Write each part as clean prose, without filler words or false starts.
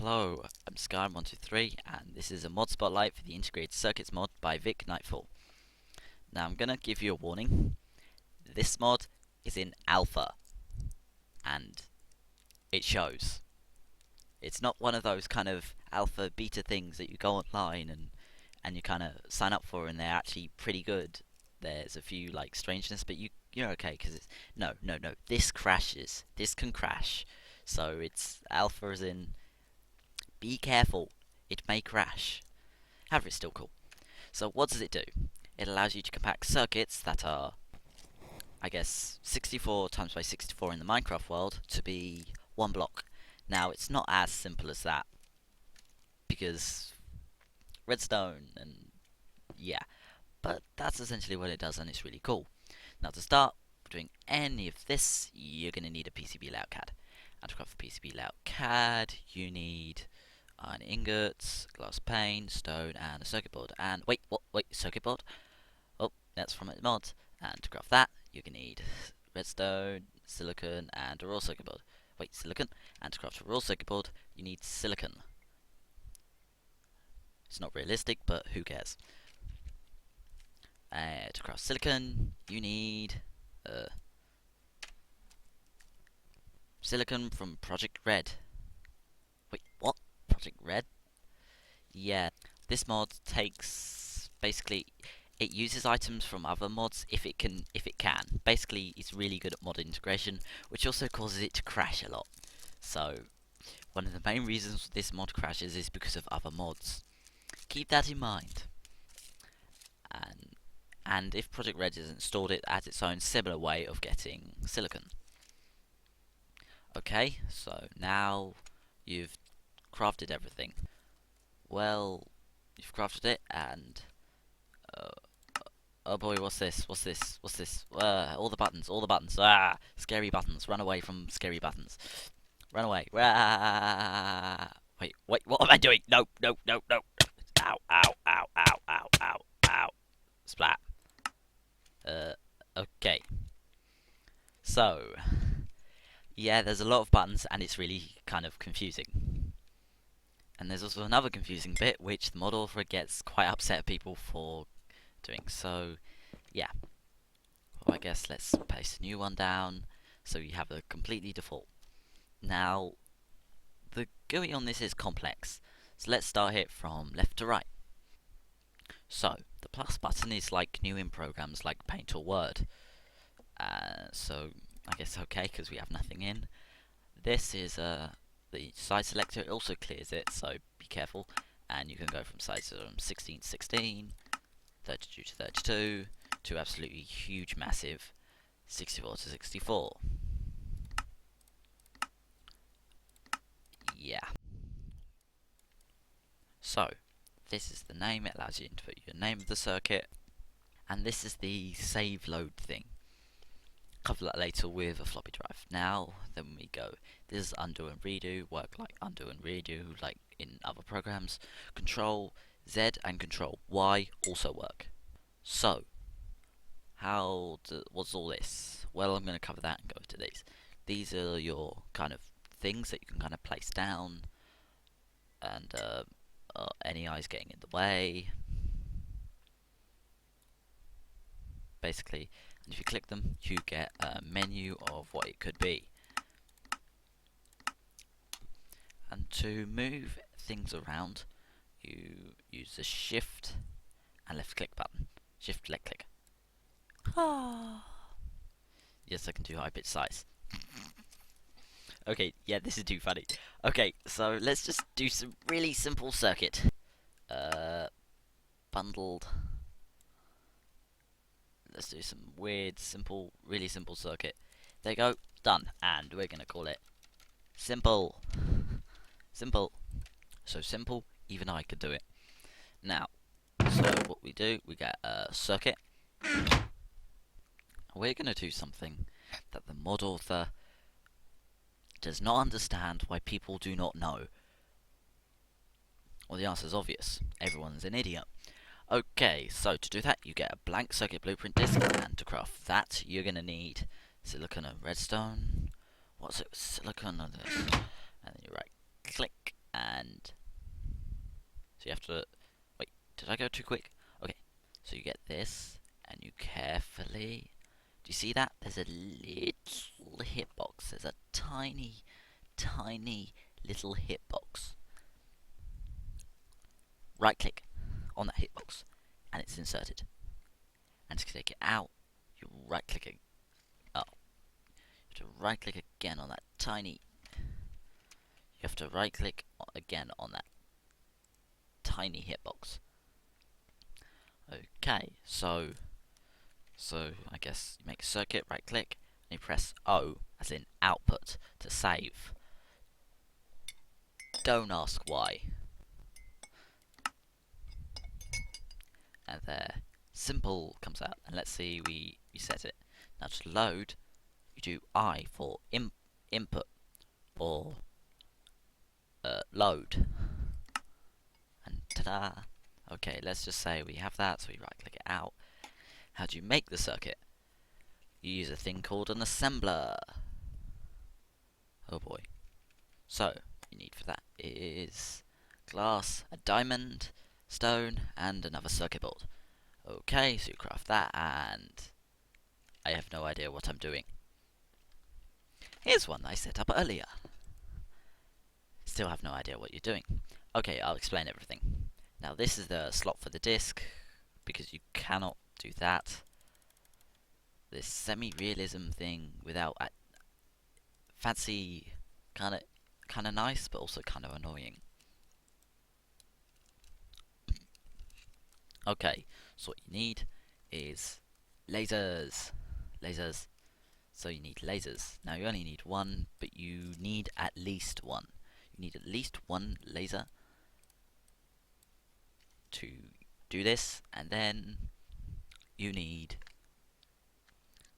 Hello, I'm Skyrim123 and this is a mod spotlight for the Integrated Circuits mod by Vic Nightfall. Now I'm gonna give you a warning. This mod is in alpha and it shows. It's not one of those kind of alpha beta things that you go online and you kind of sign up for and they're actually pretty good. There's a few like strangeness, but you're okay because it's no. This crashes. This can crash. So it's alpha as in be careful. It may crash. However, it's still cool. So what does it do? It allows you to compact circuits that are, I guess, 64 times by 64 in the Minecraft world to be one block. Now, it's not as simple as that, because redstone and yeah, but that's essentially what it does and it's really cool. Now to start doing any of this, you're going to need a PCB layout CAD. And to craft a PCB layout CAD, you need iron ingots, glass pane, stone, and a circuit board. And wait, circuit board? Oh, that's from its mod. And to craft that, you're going to need redstone, silicon, and a raw circuit board. Wait, silicon? And to craft a raw circuit board, you need silicon. It's not realistic, but who cares? To craft silicon, you need silicon from Project Red. Wait, what? Project Red? Yeah, this mod takes basically it uses items from other mods if it can. Basically, it's really good at mod integration, which also causes it to crash a lot. So, one of the main reasons this mod crashes is because of other mods. Keep that in mind. And if Project Red is installed, it has its own similar way of getting silicon. Okay, so now you've crafted everything. Well, you've crafted it, and oh boy, what's this? All the buttons. Ah, scary buttons. Run away from scary buttons. Run away. Ah. Wait, what am I doing? No. Ow, ow. Splat. Okay. So, yeah, there's a lot of buttons, and it's really kind of confusing. And there's also another confusing bit, which the mod author gets quite upset at people for doing. So, yeah. Well, I guess let's paste a new one down, so you have a completely default. Now, the GUI on this is complex, so let's start it from left to right. So, the plus button is like new in programs like Paint or Word. So, I guess okay, because we have nothing in. This is the size selector. It also clears it, so be careful. And you can go from sizes from 16 to 16, 32 to 32, to absolutely huge, massive 64 to 64. Yeah. So, this is the name. It allows you to put your name of the circuit. And this is the save load thing. Cover that later with a floppy drive. Now, then we go. This is undo and redo, work like undo and redo, like in other programs. Control Z and Control Y also work. So, what's all this? Well, I'm going to cover that and go into these. These are your kind of things that you can kind of place down, and any eyes getting in the way. Basically, and if you click them, you get a menu of what it could be. And to move things around, you use the shift and left click button. Shift, left click. Yes, I can do high pitch size. Okay, yeah, this is too funny. Okay, so let's just do some really simple circuit. Bundled. Let's do some weird, simple, really simple circuit. There you go, done. And we're gonna call it simple. Simple. So simple, even I could do it. Now, so what we do, we get a circuit. We're gonna do something that the mod author does not understand why people do not know. Well, the answer is obvious. Everyone's an idiot. Okay, so to do that, you get a blank circuit blueprint disk, and to craft that, you're going to need silicon and redstone. What's it? Silicon and this. And then you right click, and and so you have to wait. Did I go too quick? Okay, so you get this, and you carefully. Do you see that? There's a little hitbox. There's a tiny, tiny little hitbox. Right click on that hitbox, and it's inserted. And to take it out, you right click it. Oh, you have to right click again on that tiny. You have to right click again on that tiny hitbox. Okay, so I guess you make a circuit, right click, and you press O, as in output, to save. Don't ask why. And there, simple comes out, and let's see we set it. Now to load, you do I for input, or load, and ta-da! Okay, let's just say we have that, so we right click it out. How do you make the circuit? You use a thing called an assembler. Oh boy. So, you need for that is glass, a diamond, stone, and another circuit board. Okay, so you craft that, and I have no idea what I'm doing. Here's one I set up earlier. Still have no idea what you're doing. Okay, I'll explain everything. Now this is the slot for the disc, because you cannot do that. This semi-realism thing without fancy, kind of nice, but also kind of annoying. Okay, so what you need is lasers. So you need lasers. Now you only need one, but you need at least one. You need at least one laser to do this, and then you need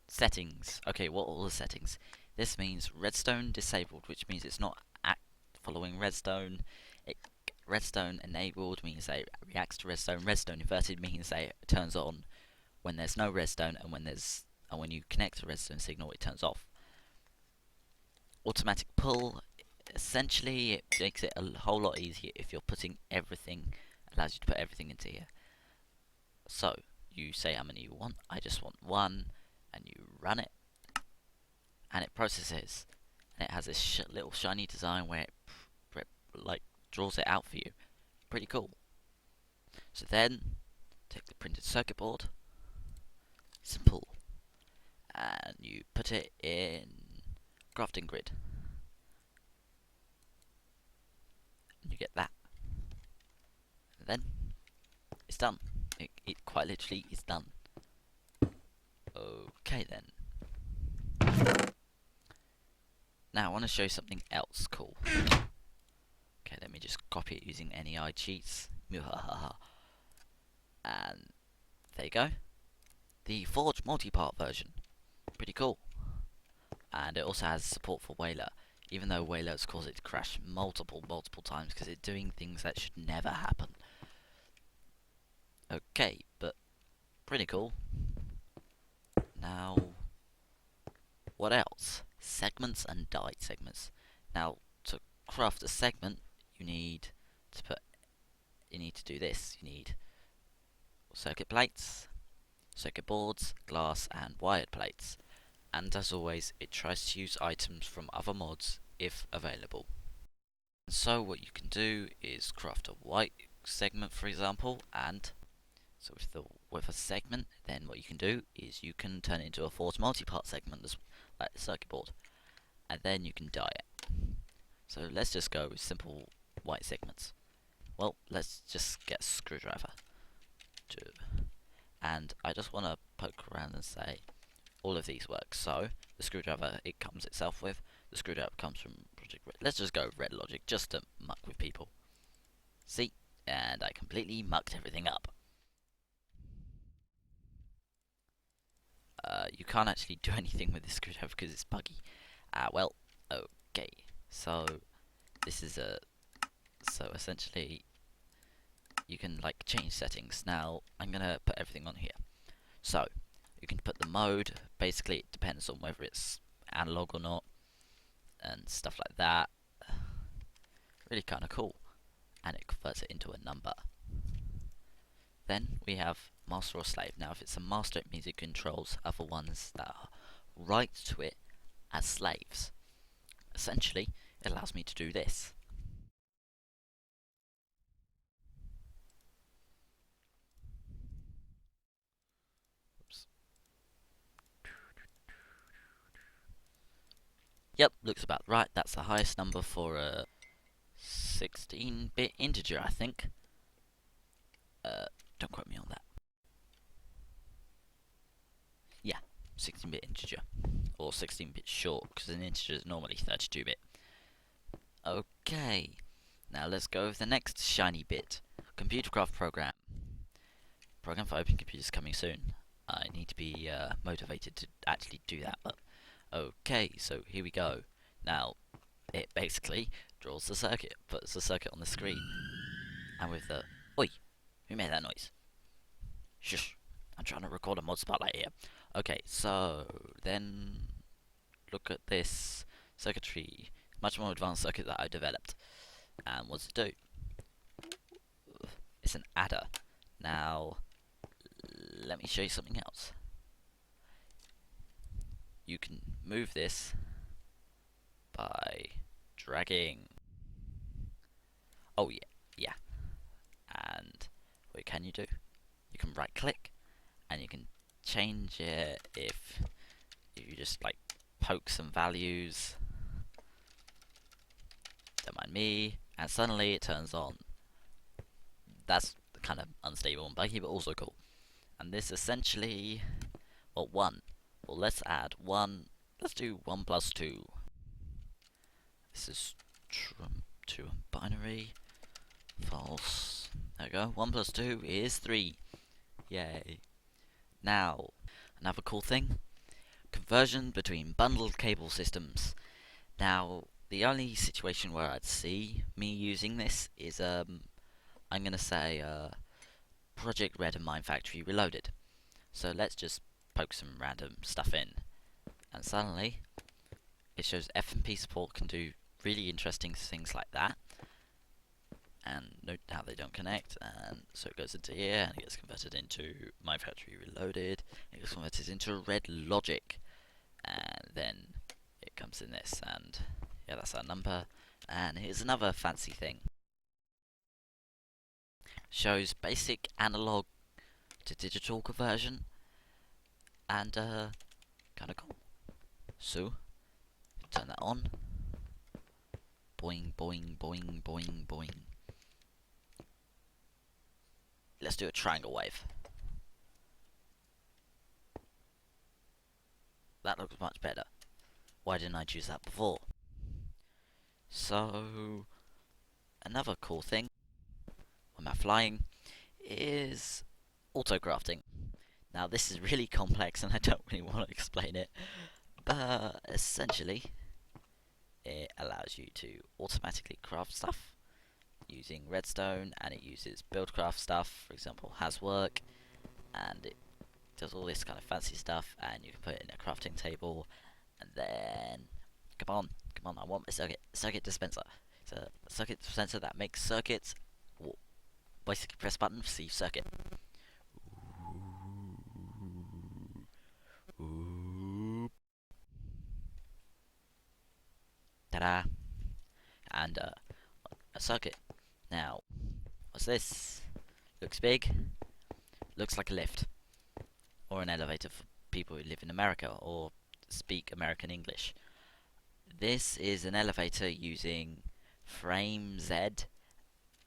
settings. Okay, what are all the settings? This means redstone disabled, which means it's not following redstone. Redstone enabled means it reacts to redstone. Redstone inverted means it turns on when there's no redstone, and when you connect a redstone signal, it turns off. Automatic pull, essentially, it makes it a whole lot easier if you're putting everything. Allows you to put everything into here. So you say how many you want. I just want one, and you run it, and it processes, and it has this little shiny design where it like draws it out for you. Pretty cool. So then take the printed circuit board, simple, and you put it in crafting grid, and you get that, and then it's done. It quite literally is done. Okay then. Now I want to show you something else cool. Okay, let me just copy it using NEI cheats. And there you go. The Forge multi-part version. Pretty cool. And it also has support for Whaler, even though Whaler has caused it to crash multiple times because it's doing things that should never happen. Okay, but pretty cool. Now, what else? Segments and died segments. Now, to craft a segment, you need to do this. You need circuit plates, circuit boards, glass, and wired plates. And as always, it tries to use items from other mods if available. And so what you can do is craft a white segment, for example, and so with a segment, then what you can do is you can turn it into a Forge multi-part segment, like the circuit board, and then you can dye it. So let's just go with simple white segments. Well, let's just get a screwdriver. And I just want to poke around and say all of these work. So the screwdriver it comes itself with. The screwdriver comes from Project Red. Let's just go Red Logic just to muck with people. See? And I completely mucked everything up. You can't actually do anything with this screwdriver because it's buggy. Well, okay. So this is so essentially you can like change settings. Now I'm gonna put everything on here. So you can put the mode. Basically, it depends on whether it's analog or not, and stuff like that. Really kind of cool. and it converts it into a number. Then we have master or slave. Now if it's a master, it means it controls other ones that are right to it as slaves. Essentially, it allows me to do this. Oops. Yep, looks about right. That's the highest number for a 16-bit integer, I think. Don't quote me on that. Yeah, 16-bit integer. Or 16-bit short, because an integer is normally 32-bit. Okay, now let's go with the next shiny bit. Computercraft program. Program for Open Computers coming soon. I need to be motivated to actually do that. But okay, so here we go. Now, it basically draws the circuit, puts the circuit on the screen. And with the... Oi! Who made that noise? Shush! I'm trying to record a mod spotlight here. Okay, so then look at this circuitry. Much more advanced circuit that I developed. And what's it do? It's an adder. Now, let me show you something else. You can move this by dragging. Oh yeah. And what can you do? You can right click and you can change it if you just like poke some values. Don't mind me. And suddenly it turns on. That's kind of unstable and buggy, but also cool. And this essentially, well, 1. Well, let's add 1. Let's do 1 plus 2. This is true binary. False. There we go. 1 plus 2 is 3. Yay. Now, another cool thing. Conversion between bundled cable systems. Now, the only situation where I'd see me using this is, I'm going to say, Project Red and Mindfactory Reloaded. So let's just poke some random stuff in. And suddenly, it shows FMP support can do really interesting things like that. And note how they don't connect, and so it goes into here, and it gets converted into Mindfactory Reloaded, it gets converted into Red Logic, and then it comes in this, and yeah, that's our number. And here's another fancy thing. Shows basic analog to digital conversion, and kinda cool. So, turn that on. Boing, boing, boing, boing, boing. Let's do a triangle wave. That looks much better. Why didn't I choose that before? So, another cool thing when I'm flying is autocrafting. Now this is really complex and I don't really want to explain it, but essentially it allows you to automatically craft stuff using redstone, and it uses buildcraft stuff, for example HasWork, and it does all this kind of fancy stuff, and you can put it in a crafting table, and then come on, I want my circuit dispenser. It's a circuit dispenser that makes circuits. Basically press button, receive circuit. Ooh. Ta-da! And a circuit. Now, what's this? Looks big. Looks like a lift. Or an elevator for people who live in America or speak American English. This is an elevator using FrameZ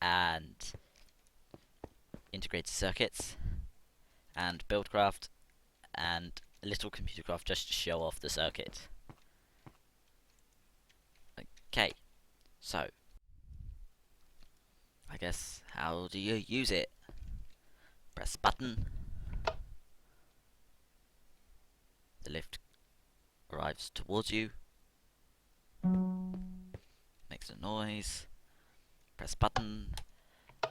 and integrated circuits and Buildcraft and a little Computercraft just to show off the circuit. Okay, so I guess how do you use it? Press button. The lift arrives towards you. Makes a noise. Press button.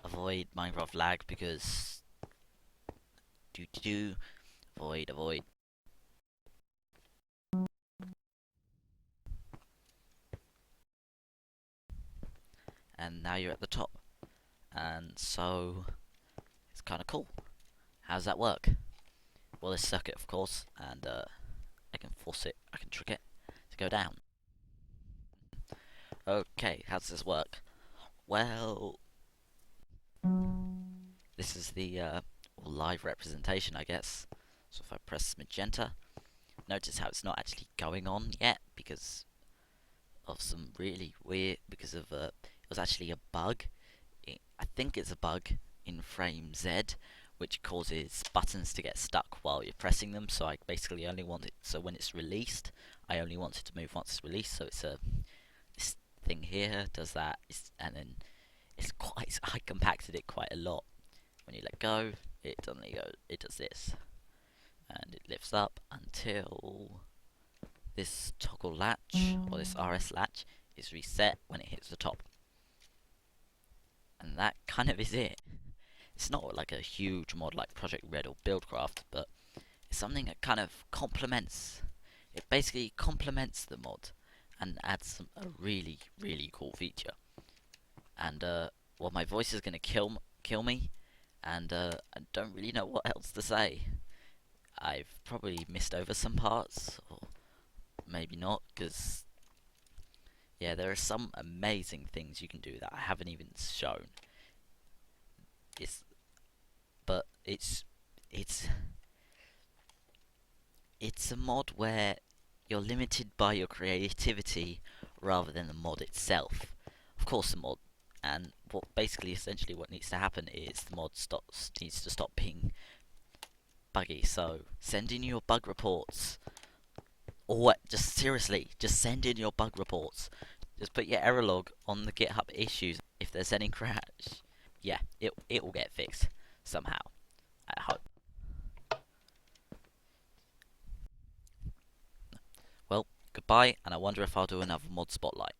Avoid Minecraft lag because avoid. And now you're at the top. and so it's kind of cool. How does that work? Well, this circuit, of course, and I can force it, I can trick it to go down. Okay, how does this work? Well, this is the live representation, I guess. So if I press magenta, notice how it's not actually going on yet because of some really weird, because of it was actually a bug. I think it's a bug in frame Z, which causes buttons to get stuck while you're pressing them. So I basically only want it, so when it's released, I only want it to move once it's released. So it's this thing here does that, and then I compacted it quite a lot. When you let go, it suddenly goes, it does this, and it lifts up until this toggle latch, or this RS latch, is reset when it hits the top. And that kind of is it. It's not like a huge mod like Project Red or Buildcraft, but it's something that kind of complements. It basically complements the mod and adds a really, really cool feature. And well, my voice is gonna kill me, and I don't really know what else to say. I've probably missed over some parts, or maybe not, because yeah, there are some amazing things you can do that I haven't even shown. But it's a mod where you're limited by your creativity rather than the mod itself. Of course, the mod, and essentially what needs to happen is the mod needs to stop being buggy. So send in your bug reports, or just seriously, just send in your bug reports. Just put your error log on the GitHub issues. If there's any crash, yeah, it will get fixed somehow, I hope. Well, goodbye, and I wonder if I'll do another mod spotlight.